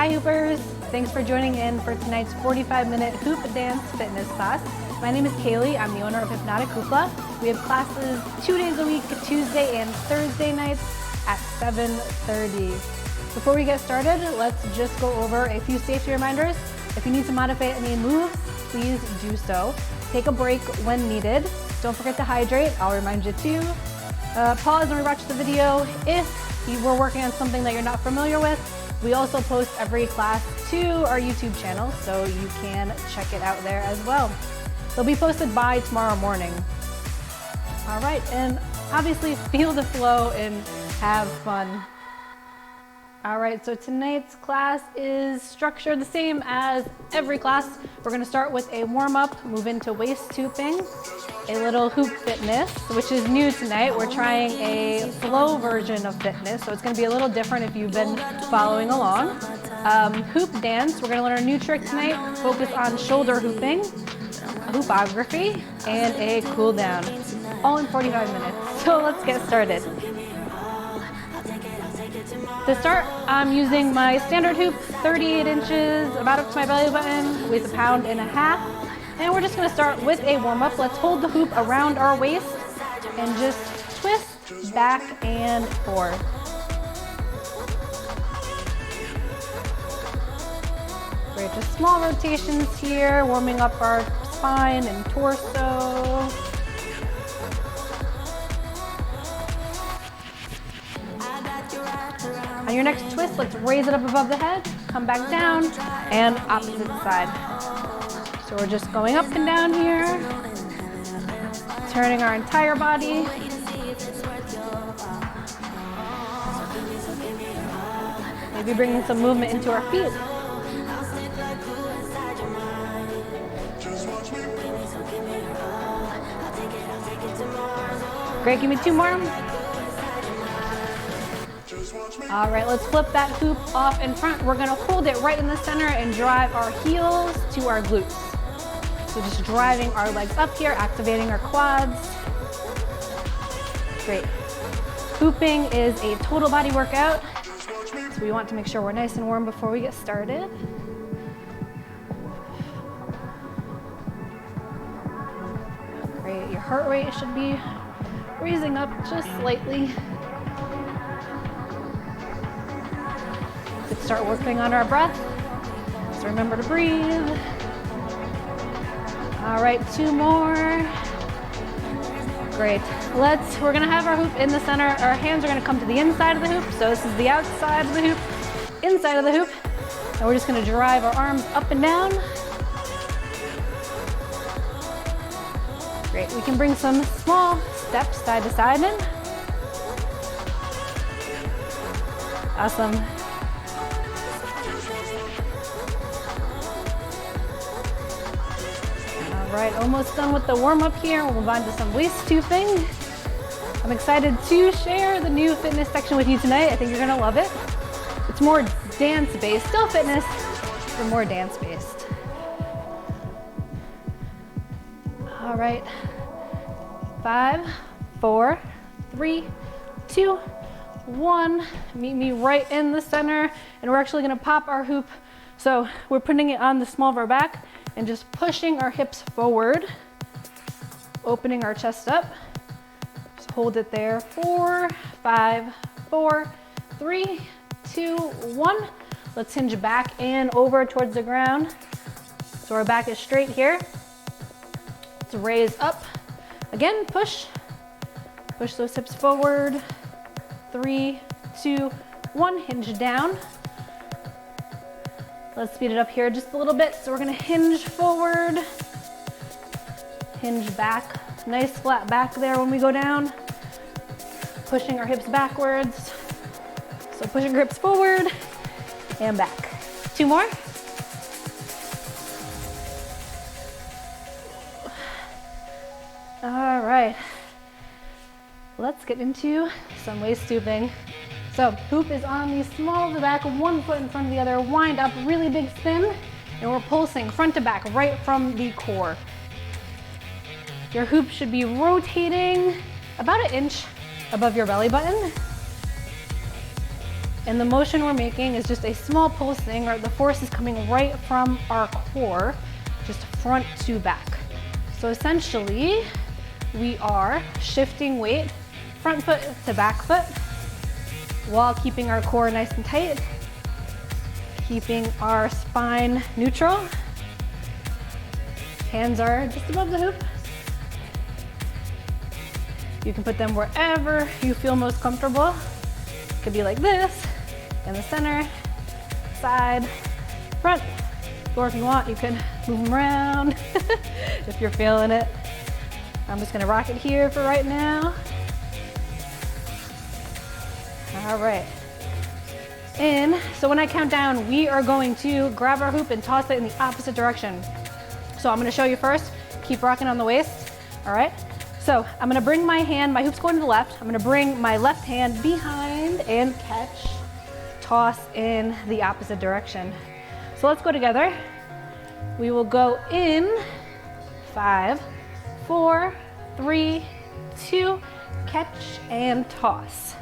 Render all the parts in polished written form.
Hi Hoopers! Thanks for joining in for tonight's 45-minute hoop dance fitness class. My name is Kailey. I'm the owner of Hypnotic Hoopla. We have classes 2 days a week, Tuesday and Thursday nights at 7:30. Before we get started, let's just go over a few safety reminders. If you need to modify any moves, please do so. Take a break when needed. Don't forget to hydrate. I'll remind you too. Pause and rewatch the video if you were working on something that you're not familiar with. We also post every class to our YouTube channel, so you can check it out there as well. They'll be posted by tomorrow morning. All right, and obviously feel the flow and have fun. All right, so tonight's class is structured the same as every class. We're gonna start with a warm-up, move into waist hooping, a little hoop fitness, which is new tonight. We're trying a flow version of fitness, so it's gonna be a little different if you've been following along. Hoop dance, we're gonna learn a new trick tonight, focus on shoulder hooping, hoopography, and a cool down, all in 45 minutes. So let's get started. To start, I'm using my standard hoop, 38 inches, about up to my belly button, weighs 1.5 pounds. And we're just gonna start with a warm-up. Let's hold the hoop around our waist and just twist back and forth. Great, just small rotations here, warming up our spine and torso. On your next twist, let's raise it up above the head, come back down, and opposite side. So we're just going up and down here, turning our entire body. Maybe bringing some movement into our feet. Great, give me 2 more. All right, let's flip that hoop off in front. We're gonna hold it right in the center and drive our heels to our glutes. So just driving our legs up here, activating our quads. Great. Hooping is a total body workout, so we want to make sure we're nice and warm before we get started. Great, your heart rate should be raising up just slightly. Let's start working on our breath. So remember to breathe. All right, 2 more. Great. We're gonna have our hoop in the center. Our hands are gonna come to the inside of the hoop. So this is the outside of the hoop, inside of the hoop. And we're just gonna drive our arms up and down. Great, we can bring some small steps side to side in. Awesome. All right, almost done with the warm-up here. We'll move on to some waist hooping. I'm excited to share the new fitness section with you tonight. I think you're gonna love it. It's more dance-based, still fitness, but more dance-based. All right, 5, 4, 3, 2, 1. Meet me right in the center, and we're actually gonna pop our hoop. So we're putting it on the small of our back and just pushing our hips forward, opening our chest up. Just hold it there. 4, 5, 4, 3, 2, 1. Let's hinge back and over towards the ground. So our back is straight here. Let's raise up. Again, push. Push those hips forward. 3, 2, 1, hinge down. Let's speed it up here just a little bit. So we're gonna hinge forward, hinge back. Nice flat back there when we go down. Pushing our hips backwards. So pushing our hips forward and back. 2 more. All right, let's get into some waist hooping. So hoop is on the small of the back, 1 foot in front of the other, wind up, really big spin, and we're pulsing front to back right from the core. Your hoop should be rotating about 1 inch above your belly button. And the motion we're making is just a small pulsing, or the force is coming right from our core, just front to back. So essentially, we are shifting weight front foot to back foot while keeping our core nice and tight, keeping our spine neutral. Hands are just above the hoop. You can put them wherever you feel most comfortable. It could be like this, in the center, side, front. Or if you want, you can move them around if you're feeling it. I'm just gonna rock it here for right now. All right. In, so when I count down, we are going to grab our hoop and toss it in the opposite direction. So I'm gonna show you first, keep rocking on the waist, all right? So I'm gonna bring my hand, my hoop's going to the left, I'm gonna bring my left hand behind and catch, toss in the opposite direction. So let's go together. We will go in, 5, 4, 3, 2, catch and toss.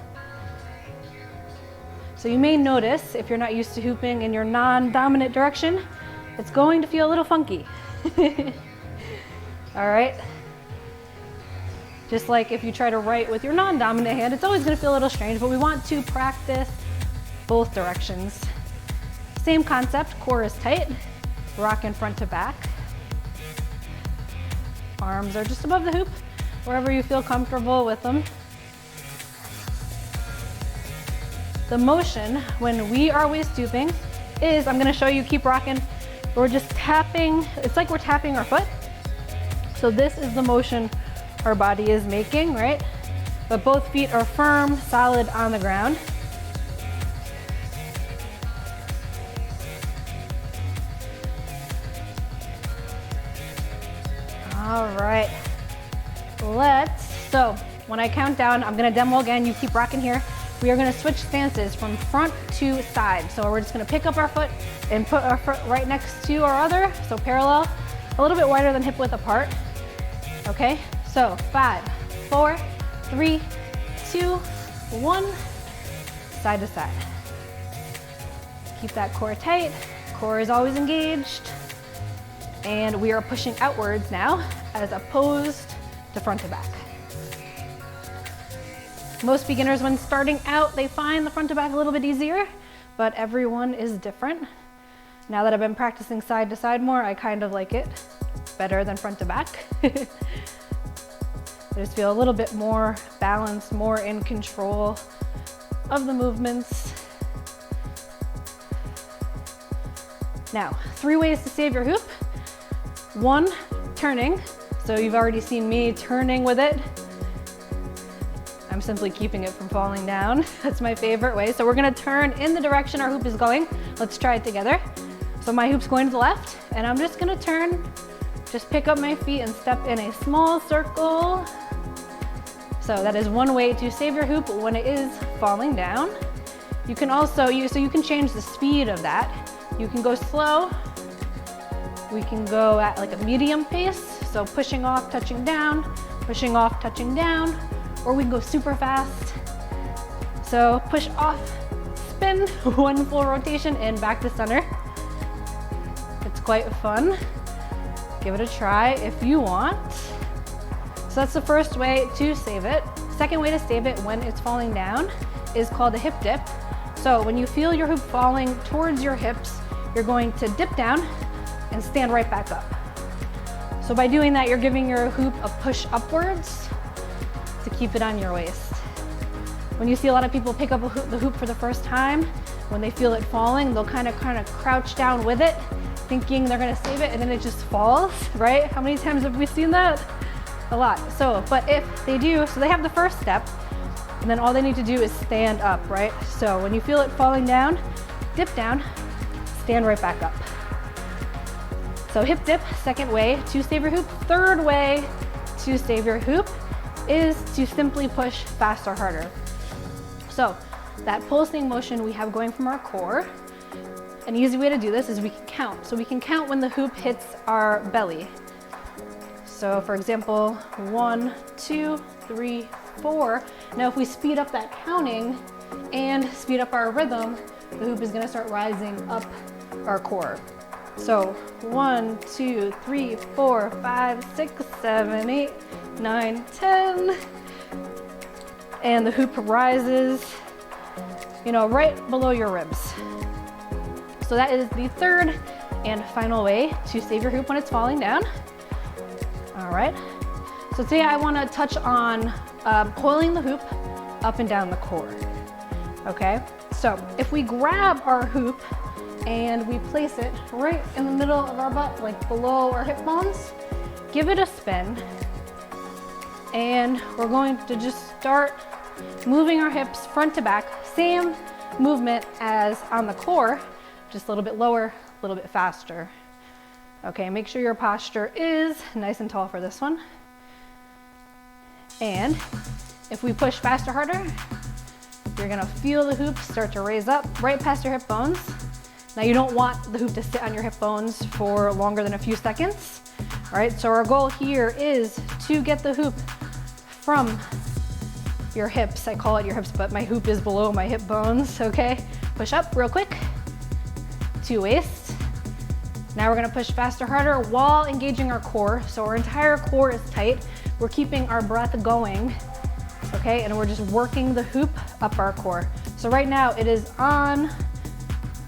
So you may notice, if you're not used to hooping in your non-dominant direction, it's going to feel a little funky. All right. Just like if you try to write with your non-dominant hand, it's always gonna feel a little strange, but we want to practice both directions. Same concept, core is tight, rocking front to back. Arms are just above the hoop, wherever you feel comfortable with them. The motion when we are waist hooping is, I'm gonna show you, keep rocking. We're just tapping, it's like we're tapping our foot. So this is the motion our body is making, right? But both feet are firm, solid on the ground. All right, so when I count down, I'm gonna demo again, you keep rocking here. We are gonna switch stances from front to side. So we're just gonna pick up our foot and put our foot right next to our other, so parallel, a little bit wider than hip width apart. Okay, so 5, 4, 3, 2, 1, side to side. Keep that core tight, core is always engaged. And we are pushing outwards now, as opposed to front to back. Most beginners, when starting out, they find the front to back a little bit easier, but everyone is different. Now that I've been practicing side to side more, I kind of like it better than front to back. I just feel a little bit more balanced, more in control of the movements. Now, 3 ways to save your hoop. 1, turning. So you've already seen me turning with it. I'm simply keeping it from falling down. That's my favorite way. So we're gonna turn in the direction our hoop is going. Let's try it together. So my hoop's going to the left, and I'm just gonna turn, just pick up my feet and step in a small circle. So that is one way to save your hoop when it is falling down. You can also, you can change the speed of that. You can go slow. We can go at like a medium pace. So pushing off, touching down, pushing off, touching down, or we can go super fast. So push off, spin, 1 full rotation and back to center. It's quite fun. Give it a try if you want. So that's the first way to save it. Second way to save it when it's falling down is called a hip dip. So when you feel your hoop falling towards your hips, you're going to dip down and stand right back up. So by doing that, you're giving your hoop a push upwards to keep it on your waist. When you see a lot of people pick up the hoop for the first time, when they feel it falling, they'll kind of crouch down with it, thinking they're gonna save it, and then it just falls, right? How many times have we seen that? A lot. So, but if they do, so they have the first step, and then all they need to do is stand up, right? So when you feel it falling down, dip down, stand right back up. So hip dip, second way to save your hoop. Third way to save your hoop is to simply push faster, harder. So that pulsing motion we have going from our core, an easy way to do this is we can count. So we can count when the hoop hits our belly. So for example, 1, 2, 3, 4. Now if we speed up that counting, and speed up our rhythm, the hoop is gonna start rising up our core. So 1, 2, 3, 4, 5, 6, 7, 8, 9, 10. And the hoop rises, you know, right below your ribs. So that is the third and final way to save your hoop when it's falling down. All right. So today I want to touch on coiling the hoop up and down the core. Okay. So if we grab our hoop and we place it right in the middle of our butt, like below our hip bones, give it a spin, and we're going to just start moving our hips front to back. Same movement as on the core, just a little bit lower, a little bit faster. Okay, make sure your posture is nice and tall for this one. And if we push faster, harder, you're gonna feel the hoop start to raise up right past your hip bones. Now you don't want the hoop to sit on your hip bones for longer than a few seconds. All right, so our goal here is to get the hoop from your hips. I call it your hips, but my hoop is below my hip bones, okay? Push up real quick to waist. Now we're gonna push faster, harder while engaging our core. So our entire core is tight. We're keeping our breath going, okay? And we're just working the hoop up our core. So right now it is on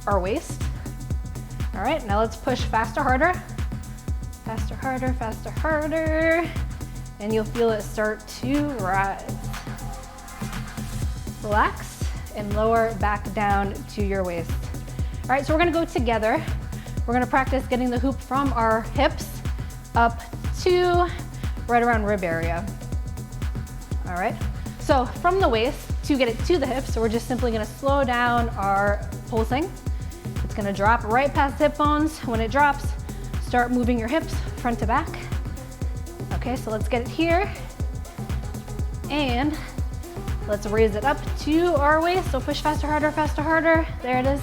our waist. All right, now let's push faster, harder. Faster, harder, faster, harder. And you'll feel it start to rise. Relax and lower back down to your waist. All right, so we're gonna go together. We're gonna practice getting the hoop from our hips up to right around rib area. All right, so from the waist to get it to the hips, so we're just simply gonna slow down our pulsing. It's gonna drop right past hip bones. When it drops, start moving your hips front to back. Okay, so let's get it here. And let's raise it up to our waist. So push faster, harder, faster, harder. There it is.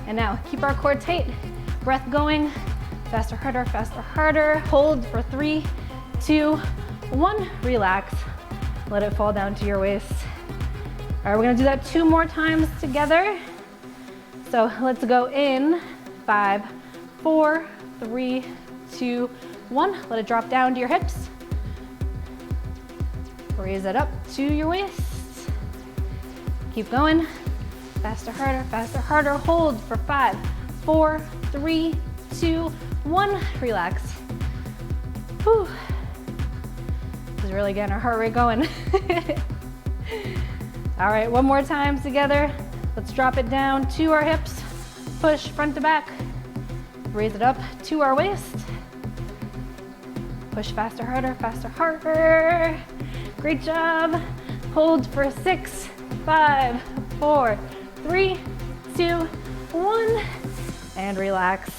And now keep our core tight. Breath going. Faster, harder, faster, harder. Hold for 3, 2, 1. Relax. Let it fall down to your waist. All right, we're gonna do that 2 more times together. So let's go in 5, 4, 3, 2, 1. Let it drop down to your hips. Raise it up to your waist. Keep going. Faster, harder. Hold for 5, 4, 3, 2, 1. Relax. Whew. This is really getting our heart rate going. All right, 1 more time together. Let's drop it down to our hips. Push front to back. Raise it up to our waist. Push faster, harder. Great job. Hold for 6, 5, 4, 3, 2, 1. And relax.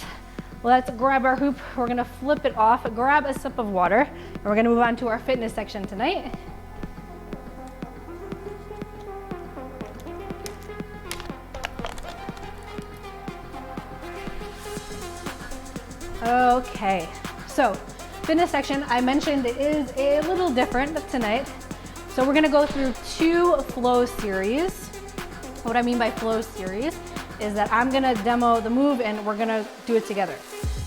Let's grab our hoop. We're gonna flip it off, grab a sip of water, and we're gonna move on to our fitness section tonight. Okay, so fitness section, I mentioned it is a little different tonight. So we're gonna go through 2 flow series. What I mean by flow series is that I'm gonna demo the move and we're gonna do it together.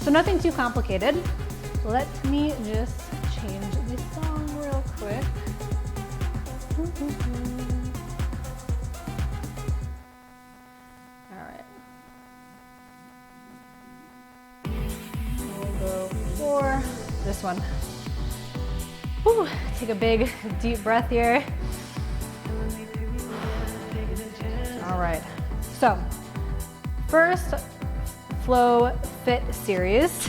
So nothing too complicated. Let me just change the song real quick. All right. We'll go for this one. Whew. Take a big, deep breath here. All right. So, first flow fit series.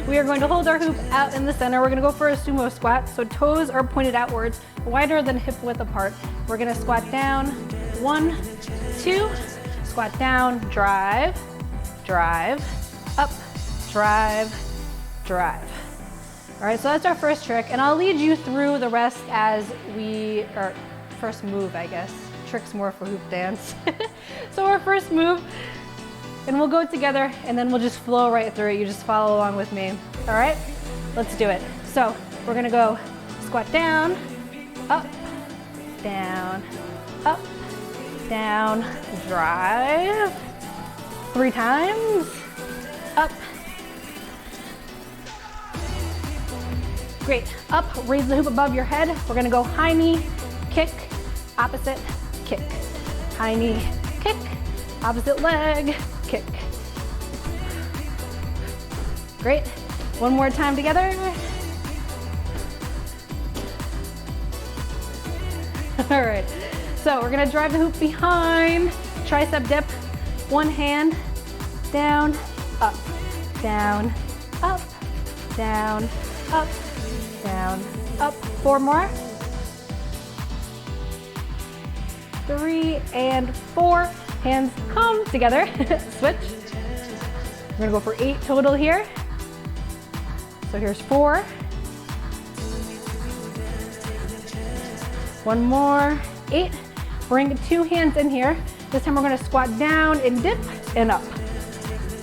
We are going to hold our hoop out in the center. We're going to go for a sumo squat. So toes are pointed outwards, wider than hip width apart. We're going to squat down. 1, 2, squat down, drive, drive, up, drive, drive. All right, so that's our first trick, and I'll lead you through the rest as or first move, I guess. Trick's more for hoop dance. So our first move, and we'll go together, and then we'll just flow right through it. You just follow along with me. All right, let's do it. So we're gonna go squat down, up, down, drive. 3 times, up. Great, up, raise the hoop above your head. We're gonna go high knee, kick, opposite, kick. High knee, kick, opposite leg, kick. Great, one more time together. All right, so we're gonna drive the hoop behind, tricep dip, one hand, down, up, down, up, down, up, down, up. 4 more. 3 and 4. Hands come together. Switch. We're gonna go for 8 total here. So here's 4. One more, 8. Bring 2 hands in here. This time we're gonna squat down and dip and up.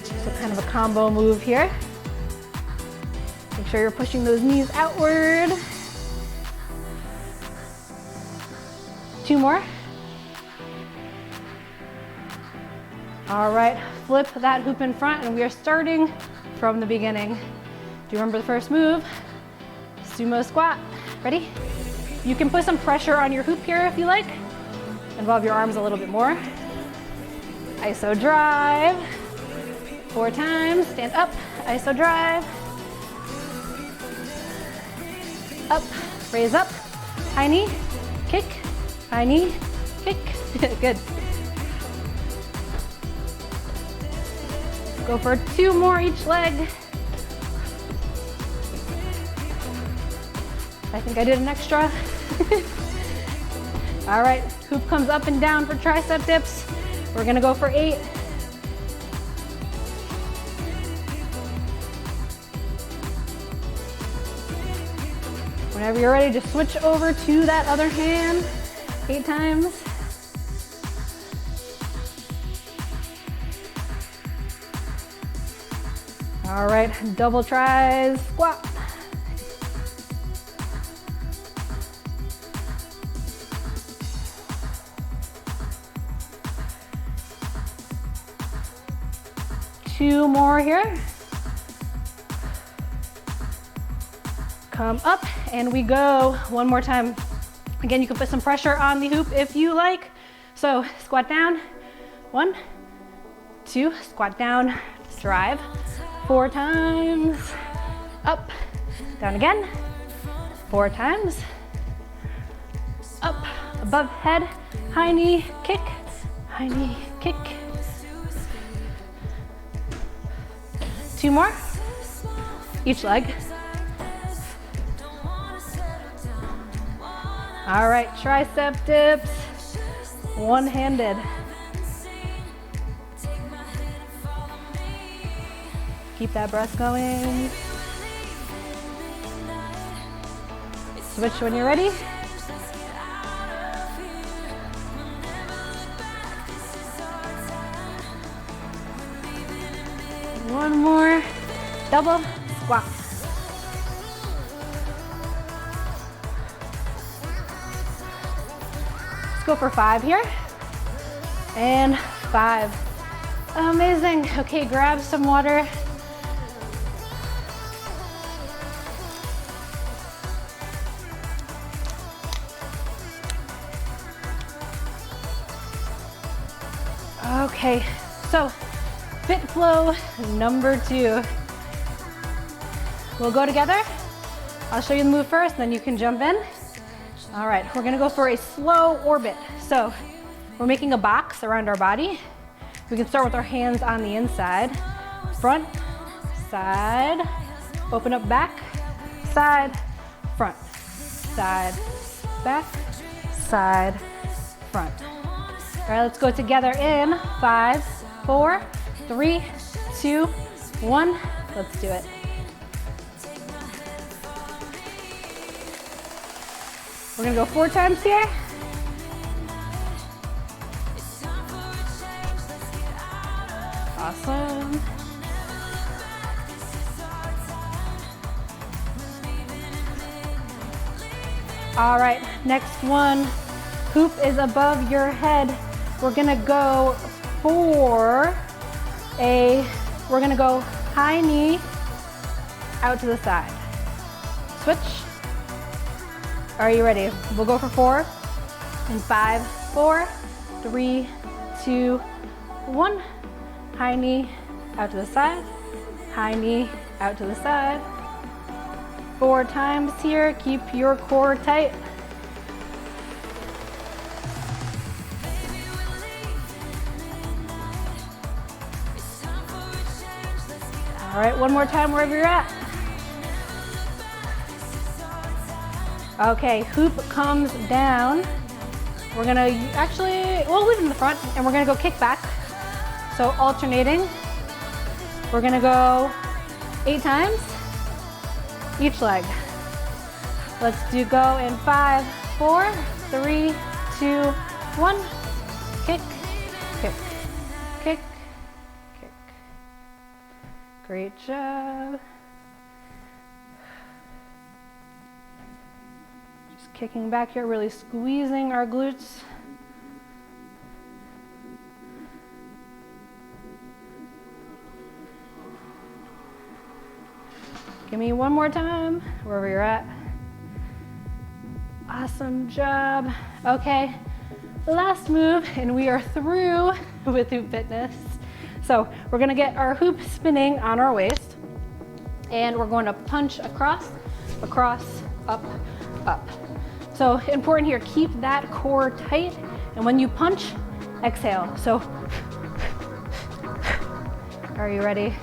So kind of a combo move here. Make sure you're pushing those knees outward. 2 more. All right, flip that hoop in front and we are starting from the beginning. Do you remember the first move? Sumo squat. Ready? You can put some pressure on your hoop here if you like. Involve your arms a little bit more. Iso drive. 4 times, stand up, iso drive. Up, raise up, high knee, kick, high knee, kick. Good. Go for 2 more each leg. I think I did an extra. All right, hoop comes up and down for tricep dips. We're gonna go for 8. Whenever you're ready, just switch over to that other hand. 8 times. All right, double tries, squat. Two more here. Come up and we go one more time. Again, you can put some pressure on the hoop if you like. So squat down, 1, 2, squat down, drive, 4 times, up, down again, 4 times, up, above head, high knee, kick, high knee, kick. 2 more, each leg. All right, tricep dips, one-handed. Keep that breath going. Switch when you're ready. One more, double squat. Let's go for 5 here. And 5. Amazing. Okay, grab some water. Okay, so fit flow number 2. We'll go together. I'll show you the move first, then you can jump in. All right, we're gonna go for a slow orbit. So we're making a box around our body. We can start with our hands on the inside. Front, side, open up back, side, front, side, back, side, front. All right, let's go together in 5, 4, 3, 2, 1. Let's do it. We're gonna go 4 times here. Awesome. All right, next one. Hoop is above your head. we're gonna go we're gonna go high knee out to the side. Switch. Are you ready? We'll go for 4 in 5, 4, 3, 2, 1. High knee out to the side, high knee out to the side. 4 times here, keep your core tight. All right, one more time wherever you're at. Okay, hoop comes down. We're gonna we'll leave it in the front and we're gonna go kick back. So alternating. We're gonna go 8 times each leg. Let's go in 5, 4, 3, 2, 1. Kick, kick, kick, kick. Great job. Just kicking back here, really squeezing our glutes. Give me one more time, wherever you're at. Awesome job. Okay, last move, and we are through with hoop fitness. So we're gonna get our hoop spinning on our waist, and we're going to punch across, across, up, up. So important here, keep that core tight, and when you punch, exhale. So, are you ready?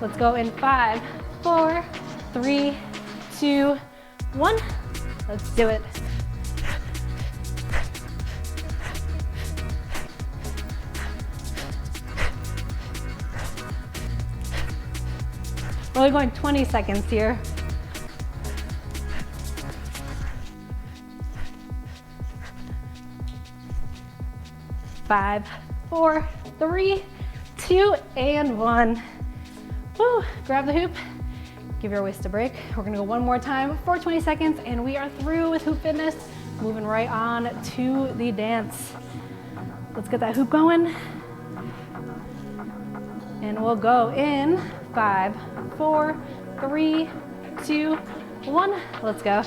Let's go in 5, 4, 3, 2, 1. Let's do it. We're only going 20 seconds here. Five, 4, 3, 2, and 1. Woo, grab the hoop, give your waist a break. We're gonna go one more time for 20 seconds and we are through with hoop fitness. Moving right on to the dance. Let's get that hoop going. And we'll go in 5, 4, 3, 2, 1. Let's go.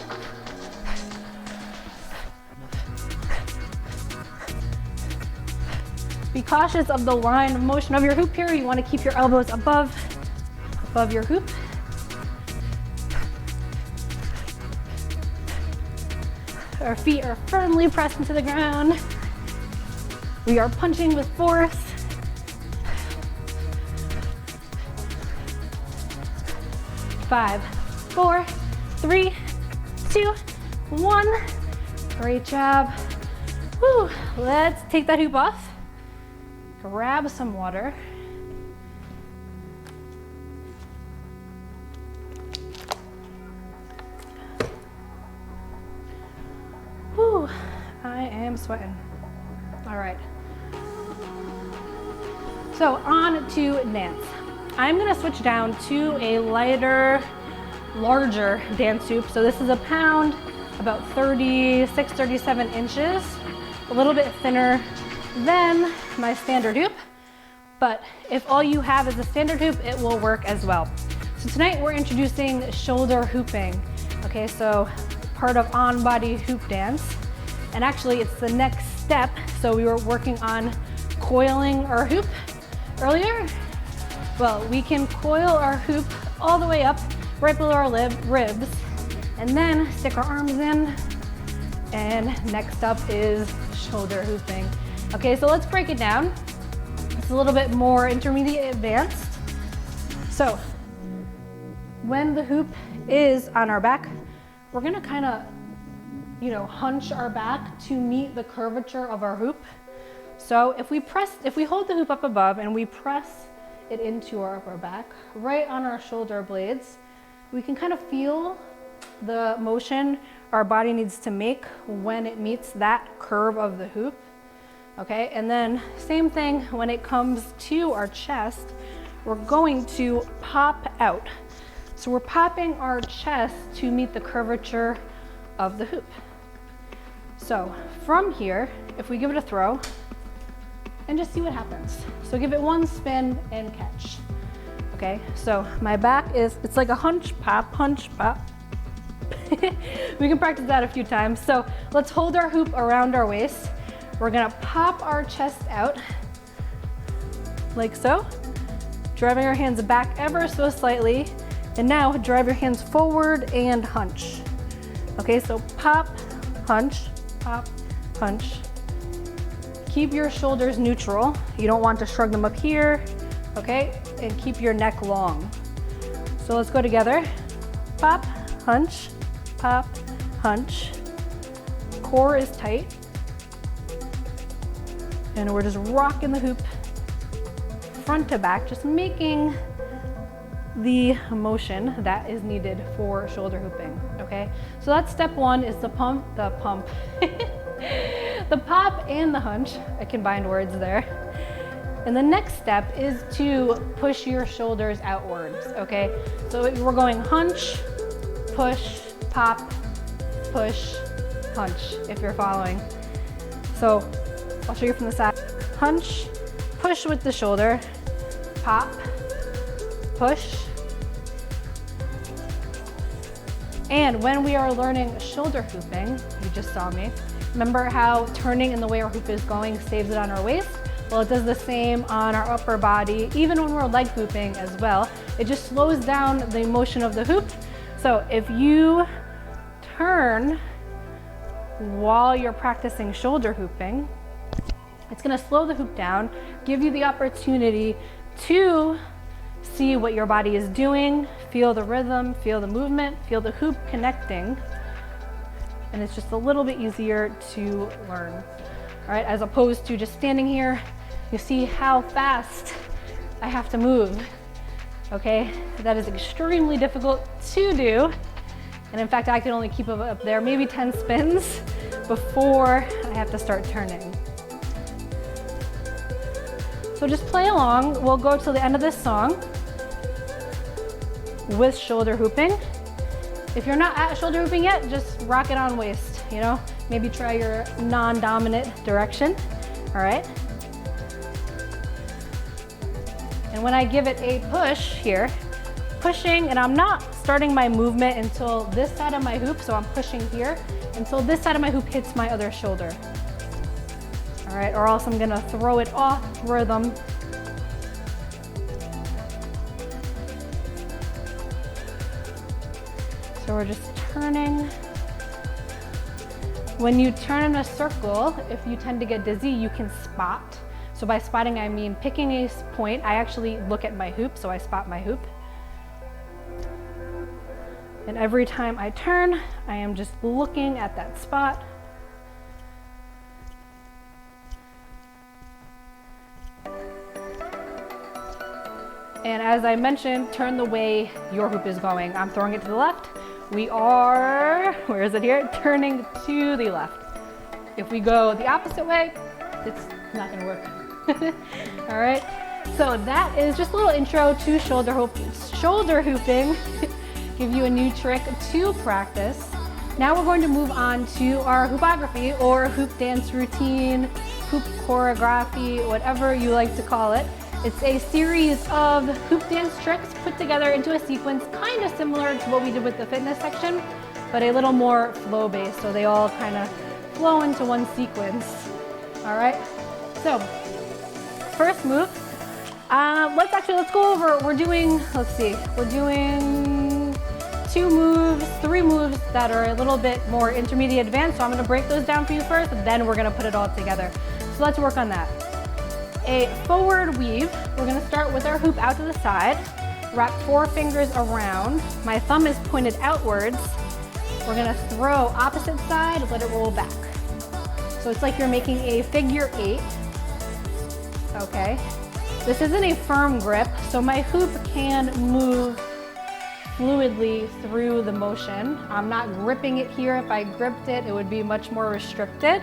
Be cautious of the line of motion of your hoop here. You want to keep your elbows above your hoop. Our feet are firmly pressed into the ground. We are punching with force. Five, 4, 3, 2, 1. Great job. Woo. Let's take that hoop off. Grab some water. Whew, I am sweating. All right. So on to dance. I'm gonna switch down to a lighter, larger dance hoop. So this is a pound, about 36, 37 inches, a little bit thinner than my standard hoop, but if all you have is a standard hoop, it will work as well. So tonight we're introducing shoulder hooping. Okay, so part of on-body hoop dance, and actually it's the next step. So we were working on coiling our hoop earlier. Well, we can coil our hoop all the way up, right below our ribs, and then stick our arms in, and next up is shoulder hooping. Okay, so let's break it down. It's a little bit more intermediate advanced. So when the hoop is on our back, we're gonna kind of, hunch our back to meet the curvature of our hoop. So if we hold the hoop up above and we press it into our upper back, right on our shoulder blades, we can kind of feel the motion our body needs to make when it meets that curve of the hoop. Okay, and then same thing when it comes to our chest, we're going to pop out. So we're popping our chest to meet the curvature of the hoop. So from here, if we give it a throw, and just see what happens. So give it one spin and catch. Okay, so my back is, it's like a hunch, pop, hunch, pop. We can practice that a few times. So let's hold our hoop around our waist. We're gonna pop our chest out, like so. Driving our hands back ever so slightly. And now drive your hands forward and hunch. Okay, so pop, hunch, pop, hunch. Keep your shoulders neutral. You don't want to shrug them up here, okay? And keep your neck long. So let's go together. Pop, hunch, pop, hunch. Core is tight. And we're just rocking the hoop front to back, just making the motion that is needed for shoulder hooping, okay? So that's step one, is the pump, the pop and the hunch. I combined words there. And the next step is to push your shoulders outwards, okay? So we're going hunch, push, pop, push, hunch, if you're following. So I'll show you from the side. Hunch, push with the shoulder, pop, push. And when we are learning shoulder hooping, you just saw me, remember how turning in the way our hoop is going saves it on our waist? Well, it does the same on our upper body, even when we're leg hooping as well. It just slows down the motion of the hoop. So if you turn while you're practicing shoulder hooping, it's gonna slow the hoop down, give you the opportunity to see what your body is doing, feel the rhythm, feel the movement, feel the hoop connecting, and it's just a little bit easier to learn, all right? As opposed to just standing here, you see how fast I have to move, okay? That is extremely difficult to do, and in fact, I can only keep up there maybe 10 spins before I have to start turning. So just play along. We'll go till the end of this song with shoulder hooping. If you're not at shoulder hooping yet, just rock it on waist, you know? Maybe try your non-dominant direction, all right? And when I give it a push here, pushing, and I'm not starting my movement until this side of my hoop, so I'm pushing here until this side of my hoop hits my other shoulder. All right, or else I'm gonna throw it off rhythm. So we're just turning. When you turn in a circle, if you tend to get dizzy, you can spot. So by spotting, I mean picking a point. I actually look at my hoop, so I spot my hoop. And every time I turn, I am just looking at that spot. And as I mentioned, turn the way your hoop is going. I'm throwing it to the left. We are, where is it here? Turning to the left. If we go the opposite way, it's not gonna work. All right, so that is just a little intro to shoulder hooping. Give you a new trick to practice. Now we're going to move on to our hoopography, or hoop dance routine, hoop choreography, whatever you like to call it. It's a series of hoop dance tricks put together into a sequence kind of similar to what we did with the fitness section, but a little more flow-based, so they all kind of flow into one sequence. All right, so first move, let's go over, we're doing 3 moves that are a little bit more intermediate advanced, so I'm gonna break those down for you first, and then we're gonna put it all together. So let's work on that. A forward weave, we're gonna start with our hoop out to the side, wrap 4 fingers around, my thumb is pointed outwards, we're gonna throw opposite side, let it roll back. So it's like you're making a figure 8, okay? This isn't a firm grip, so my hoop can move fluidly through the motion. I'm not gripping it here. If I gripped it, it would be much more restricted.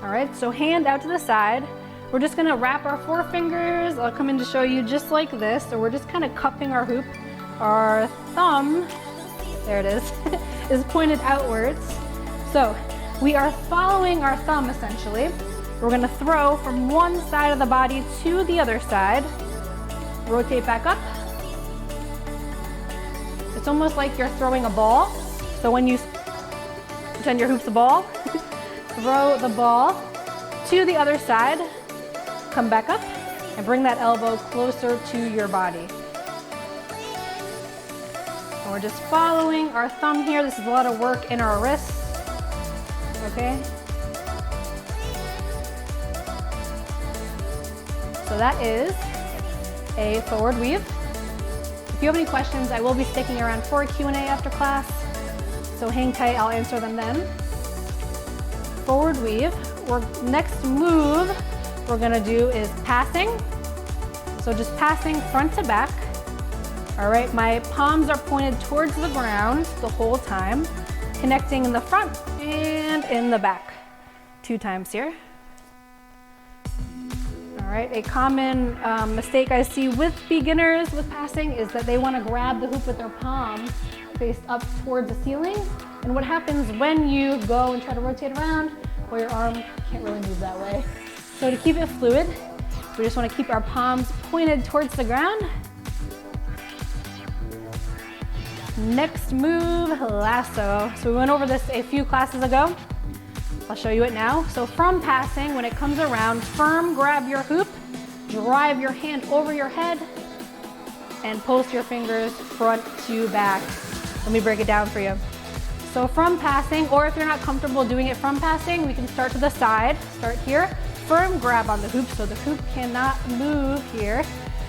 All right, so hand out to the side. We're just gonna wrap our 4 fingers. I'll come in to show you just like this. So we're just kind of cupping our hoop. Our thumb, there it is, is pointed outwards. So we are following our thumb essentially. We're gonna throw from one side of the body to the other side. Rotate back up. It's almost like you're throwing a ball. So when you pretend your hoop's a ball, throw the ball to the other side, come back up, and bring that elbow closer to your body. And we're just following our thumb here. This is a lot of work in our wrists, okay? So that is a forward weave. If you have any questions, I will be sticking around for a Q&A after class, so hang tight, I'll answer them then. Forward weave. Next move we're gonna do is passing. So just passing front to back. All right, my palms are pointed towards the ground the whole time, connecting in the front and in the back. 2 times here. All right, a common mistake I see with beginners with passing is that they want to grab the hoop with their palm faced up towards the ceiling. And what happens when you go and try to rotate around, well, your arm can't really move that way. So to keep it fluid, we just want to keep our palms pointed towards the ground. Next move, lasso. So we went over this a few classes ago. I'll show you it now. So from passing, when it comes around, firm grab your hoop, drive your hand over your head, and pulse your fingers front to back. Let me break it down for you. So from passing, or if you're not comfortable doing it from passing, we can start to the side. Start here, firm grab on the hoop so the hoop cannot move here.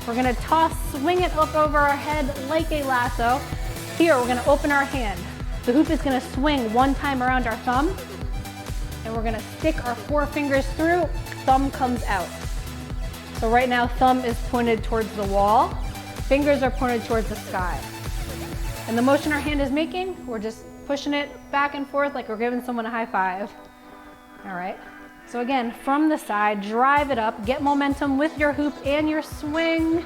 We're gonna toss, swing it up over our head like a lasso. Here, we're gonna open our hand. The hoop is gonna swing one time around our thumb, and we're gonna stick our 4 fingers through, thumb comes out. So right now, thumb is pointed towards the wall, fingers are pointed towards the sky. And the motion our hand is making, we're just pushing it back and forth like we're giving someone a high five. All right, so again, from the side, drive it up, get momentum with your hoop and your swing.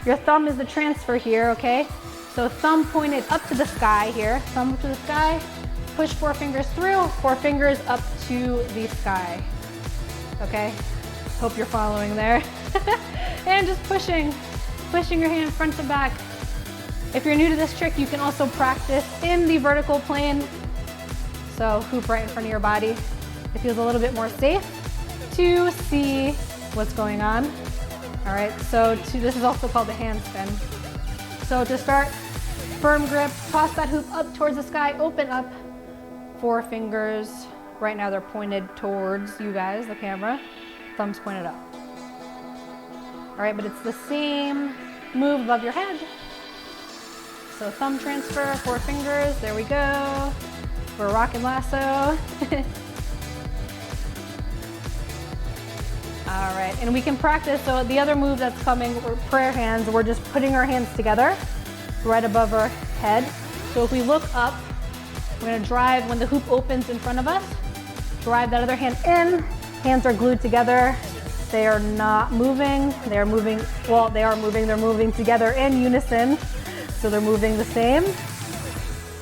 Your thumb is the transfer here, okay? So thumb pointed up to the sky here, thumb to the sky, push 4 fingers through, 4 fingers up to the sky, okay? Hope you're following there. And just pushing your hand front to back. If you're new to this trick, you can also practice in the vertical plane. So hoop right in front of your body. It feels a little bit more safe to see what's going on. All right, so this is also called a hand spin. So to start, firm grip, toss that hoop up towards the sky, open up, 4 fingers. Right now they're pointed towards you guys, the camera. Thumbs pointed up. All right, but it's the same move above your head. So thumb transfer, 4 fingers, there we go. We're rocking lasso. All right, and we can practice. So the other move that's coming, prayer hands, we're just putting our hands together right above our head. So if we look up, we're gonna drive, when the hoop opens in front of us, drive that other hand in. Hands are glued together. They are not moving. They are moving, well, they are moving. They're moving together in unison. So they're moving the same.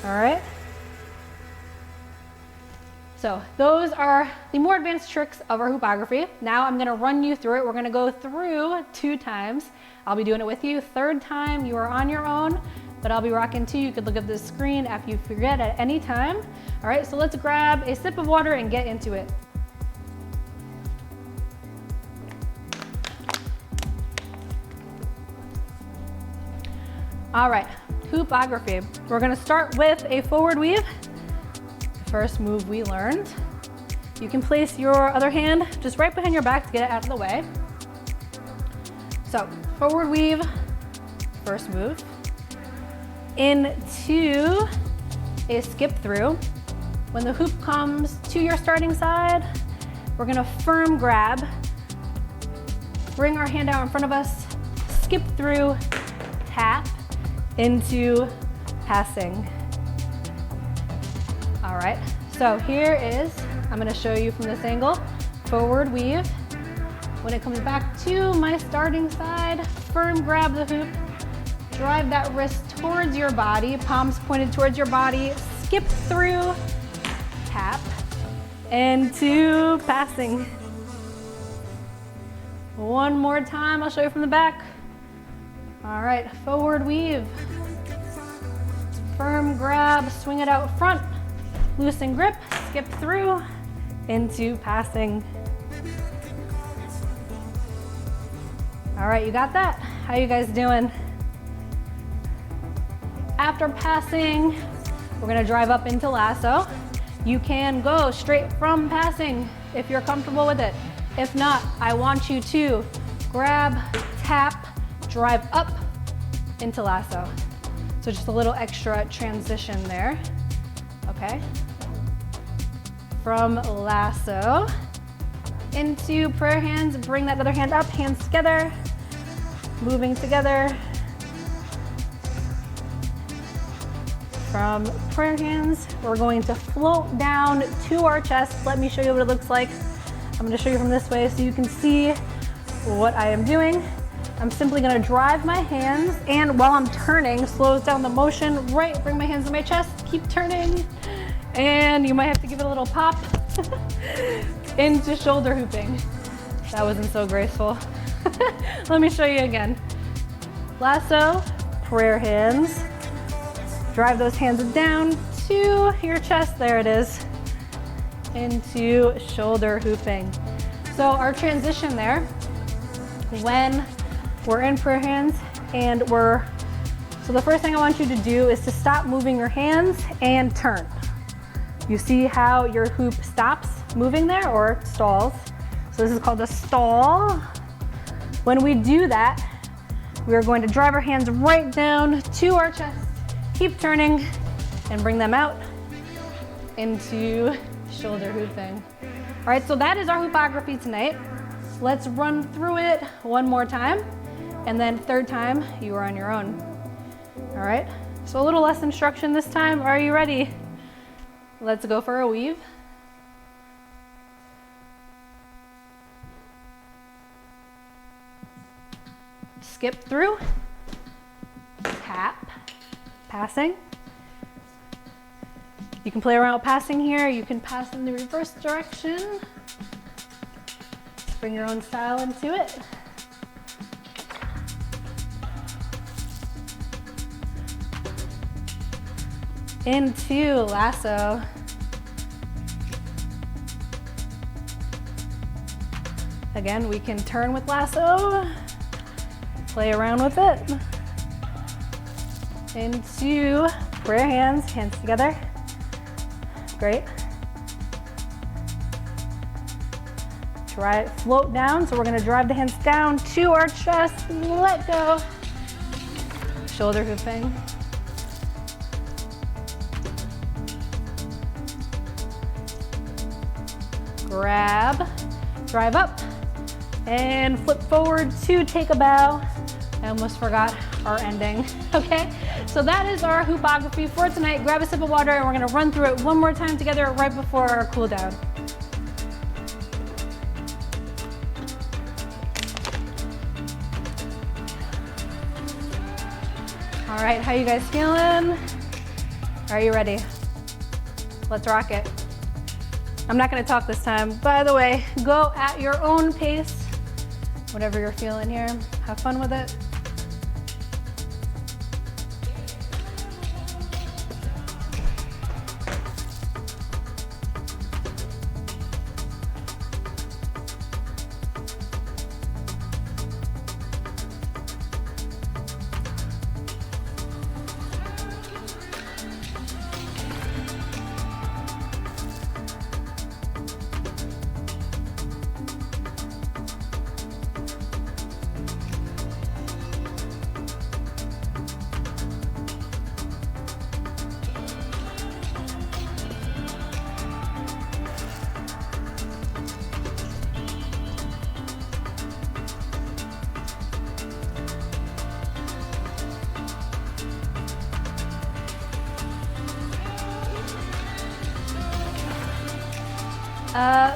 All right. So those are the more advanced tricks of our hoopography. Now I'm gonna run you through it. We're gonna go through 2 times. I'll be doing it with you. 3rd time, you are on your own, but I'll be rocking too. You could look at the screen if you forget at any time. All right, so let's grab a sip of water and get into it. All right, hoopography. We're gonna start with a forward weave. First move we learned. You can place your other hand just right behind your back to get it out of the way. So forward weave, first move. Into a skip through. When the hoop comes to your starting side, we're gonna firm grab, bring our hand out in front of us, skip through, tap, into passing. All right, so here is, I'm gonna show you from this angle, forward weave. When it comes back to my starting side, firm grab the hoop, drive that wrist towards your body, palms pointed towards your body, skip through, tap, into passing. One more time, I'll show you from the back. All right, forward weave. Firm grab, swing it out front, loosen grip, skip through into passing. All right, you got that? How you guys doing? After passing, we're gonna drive up into lasso. You can go straight from passing if you're comfortable with it. If not, I want you to grab, tap, drive up into lasso. So just a little extra transition there, okay? From lasso into prayer hands, bring that other hand up, hands together, moving together. From prayer hands, we're going to float down to our chest. Let me show you what it looks like. I'm gonna show you from this way so you can see what I am doing. I'm simply gonna drive my hands, and while I'm turning, slows down the motion, right, bring my hands to my chest, keep turning, and you might have to give it a little pop into shoulder hooping. That wasn't so graceful. Let me show you again. Lasso, prayer hands, drive those hands down to your chest, there it is, into shoulder hooping. So our transition there, when we're in prayer hands and so the first thing I want you to do is to stop moving your hands and turn. You see how your hoop stops moving there or stalls? So this is called a stall. When we do that, we are going to drive our hands right down to our chest, keep turning, and bring them out into shoulder hooping. All right, so that is our hoopography tonight. Let's run through it one more time, and then third time, you are on your own. All right, so a little less instruction this time. Are you ready? Let's go for a weave. Skip through, tap, passing. You can play around with passing here. You can pass in the reverse direction. Bring your own style into it. Into lasso. Again, we can turn with lasso, play around with it. Into prayer hands, hands together. Great. Float down, so we're gonna drive the hands down to our chest, let go. Shoulder hooping. Grab, drive up, and flip forward to take a bow. I almost forgot our ending, okay? So that is our hoopography for tonight. Grab a sip of water and we're gonna run through it one more time together right before our cool down. All right, how you guys feeling? Are you ready? Let's rock it. I'm not gonna talk this time. By the way, go at your own pace, whatever you're feeling here. Have fun with it.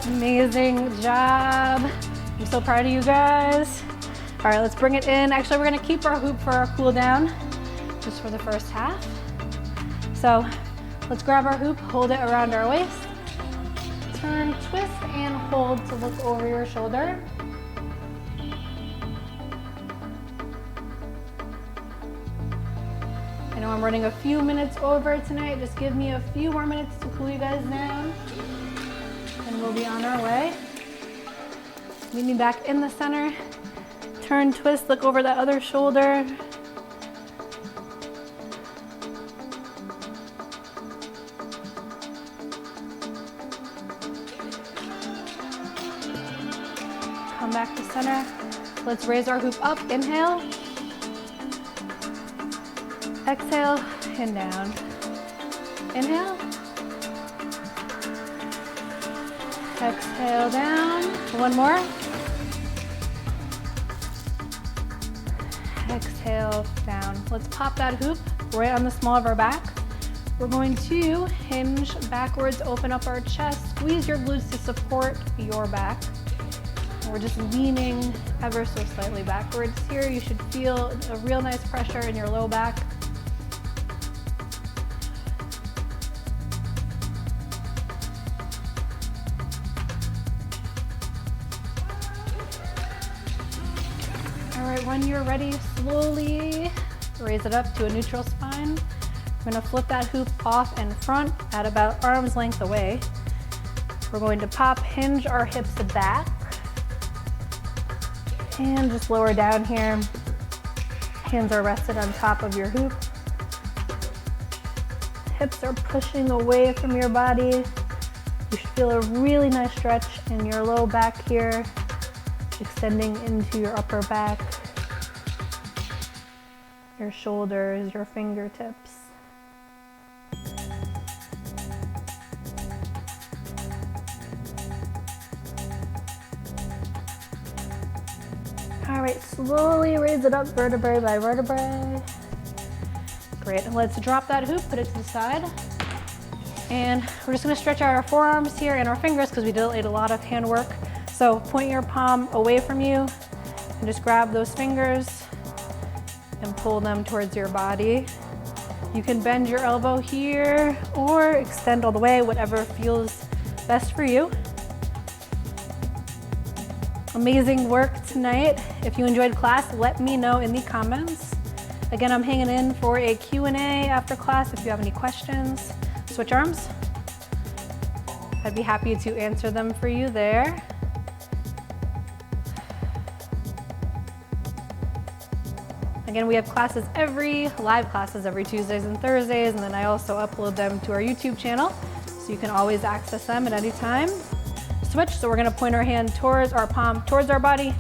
Amazing job. I'm so proud of you guys. All right, let's bring it in. Actually, we're gonna keep our hoop for our cool down, just for the first half. So let's grab our hoop, hold it around our waist, turn, twist, and hold to look over your shoulder. know I'm running a few minutes over tonight. Just give me a few more minutes to cool you guys down, and we'll be on our way. Meet me back in the center. Turn, twist, look over that other shoulder. Come back to center. Let's raise our hoop up. Inhale. Exhale and down. Inhale. Exhale down. One more. Exhale down. Let's pop that hoop right on the small of our back. We're going to hinge backwards, open up our chest, squeeze your glutes to support your back. We're just leaning ever so slightly backwards here. You should feel a real nice pressure in your low back. All right, when you're ready, slowly raise it up to a neutral spine. We're gonna flip that hoop off and front at about arm's length away. We're going to pop, hinge our hips back, and just lower down here. Hands are rested on top of your hoop. Hips are pushing away from your body. You should feel a really nice stretch in your low back here, extending into your upper back, your shoulders, your fingertips. All right, slowly raise it up vertebrae by vertebrae. Great, and let's drop that hoop, put it to the side. And we're just gonna stretch out our forearms here and our fingers because we did a lot of hand work. So point your palm away from you and just grab those fingers and pull them towards your body. You can bend your elbow here or extend all the way, whatever feels best for you. Amazing work tonight. If you enjoyed class, let me know in the comments. Again, I'm hanging in for a Q&A after class if you have any questions. Switch arms. I'd be happy to answer them for you there. Again, we have live classes every Tuesdays and Thursdays, and then I also upload them to our YouTube channel, so you can always access them at any time. Switch, so we're gonna point our hand towards our palm, towards our body,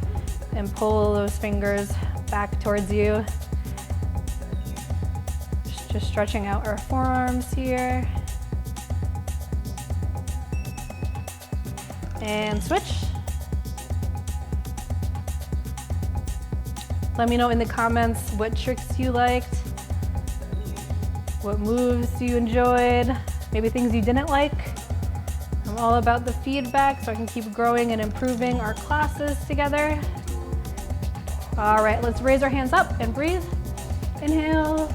and pull those fingers back towards you. Just stretching out our forearms here. And switch. Let me know in the comments what tricks you liked, what moves you enjoyed, maybe things you didn't like. I'm all about the feedback so I can keep growing and improving our classes together. All right, let's raise our hands up and breathe. Inhale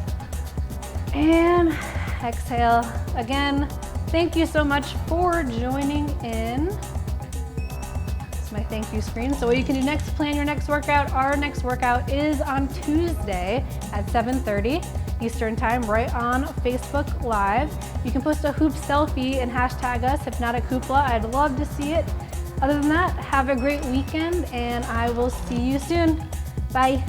and exhale. Again, thank you so much for joining in. This is my thank you screen. So what you can do next, plan your next workout. Our next workout is on Tuesday at 7:30 Eastern Time, right on Facebook Live. You can post a hoop selfie and hashtag us, Hypnotic Hoopla. I'd love to see it. Other than that, have a great weekend and I will see you soon. Bye.